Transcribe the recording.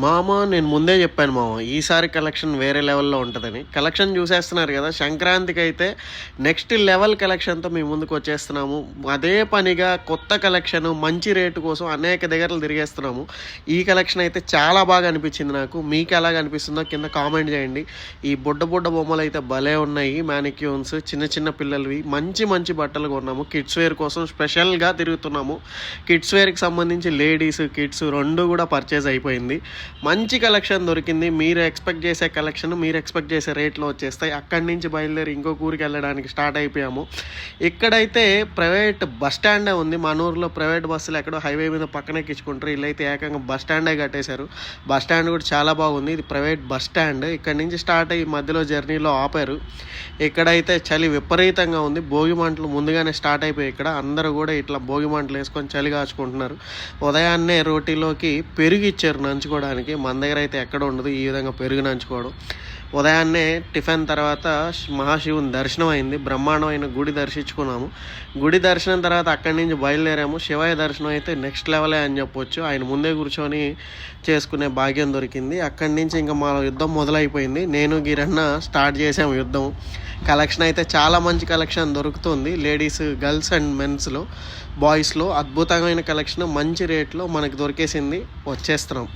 మామ నేను ముందే చెప్పాను మామ, ఈసారి కలెక్షన్ వేరే లెవెల్లో ఉంటుందని. కలెక్షన్ చూసేస్తున్నారు కదా, సంక్రాంతికి అయితే నెక్స్ట్ లెవెల్ కలెక్షన్తో మీ ముందుకు వచ్చేస్తున్నాము. అదే పనిగా కొత్త కలెక్షన్ మంచి రేటు కోసం అనేక దగ్గరలు తిరిగేస్తున్నాము. ఈ కలెక్షన్ అయితే చాలా బాగా అనిపించింది నాకు. మీకు ఎలాగ అనిపిస్తుందో కింద కామెంట్ చేయండి. ఈ బుడ్డ బొమ్మలు అయితే భలే ఉన్నాయి. మ్యానిక్యూన్స్ చిన్న చిన్న పిల్లలవి మంచి మంచి బట్టలు కొన్నాము. కిడ్స్ వేర్ కోసం స్పెషల్గా తిరుగుతున్నాము. కిడ్స్ వేర్కి సంబంధించి లేడీస్ కిడ్స్ రెండు కూడా పర్చేజ్ అయిపోయింది. మంచి కలెక్షన్ దొరికింది. మీరు ఎక్స్పెక్ట్ చేసే కలెక్షన్ మీరు ఎక్స్పెక్ట్ చేసే రేట్లో వచ్చేస్తాయి. అక్కడి నుంచి బయలుదేరి ఇంకొక ఊరికి వెళ్ళడానికి స్టార్ట్ అయిపోయాము. ఇక్కడైతే ప్రైవేట్ బస్ స్టాండే ఉంది. మన ఊరిలో ప్రైవేట్ బస్సులు ఎక్కడో హైవే మీద పక్కన ఎక్కించుకుంటారు. వీళ్ళైతే ఏకంగా బస్ స్టాండే కట్టేశారు. బస్ స్టాండ్ కూడా చాలా బాగుంది. ఇది ప్రైవేట్ బస్ స్టాండ్. ఇక్కడ నుంచి స్టార్ట్ అయ్యి మధ్యలో జర్నీలో ఆపారు. ఇక్కడైతే చలి విపరీతంగా ఉంది. భోగి మంటలు ముందుగానే స్టార్ట్ అయిపోయి ఇక్కడ అందరూ కూడా ఇట్లా భోగి మంటలు వేసుకొని చలి కాచుకుంటున్నారు. ఉదయాన్నే రోటీలోకి పెరుగు ఇచ్చారు నంచుకోవడానికి. మన దగ్గర అయితే ఎక్కడ ఉండదు ఈ విధంగా పెరుగు నంచుకోవడం. ఉదయాన్నే టిఫిన్ తర్వాత మహాశివుని దర్శనం అయింది. బ్రహ్మాండమైన గుడి దర్శించుకున్నాము. గుడి దర్శనం తర్వాత అక్కడి నుంచి బయలుదేరాము. శివయ్య దర్శనం అయితే నెక్స్ట్ లెవెలే అని చెప్పొచ్చు. ఆయన ముందే కూర్చొని చేసుకునే భాగ్యం దొరికింది. అక్కడి నుంచి ఇంకా మా యుద్ధం మొదలైపోయింది. నేను గిరన్న స్టార్ట్ చేసాము యుద్ధం. కలెక్షన్ అయితే చాలా మంచి కలెక్షన్ దొరుకుతుంది. లేడీస్ గర్ల్స్ అండ్ మెన్స్లో బాయ్స్లో అద్భుతమైన కలెక్షన్ మంచి రేట్లో మనకు దొరికేసింది. వచ్చేస్తున్నాం.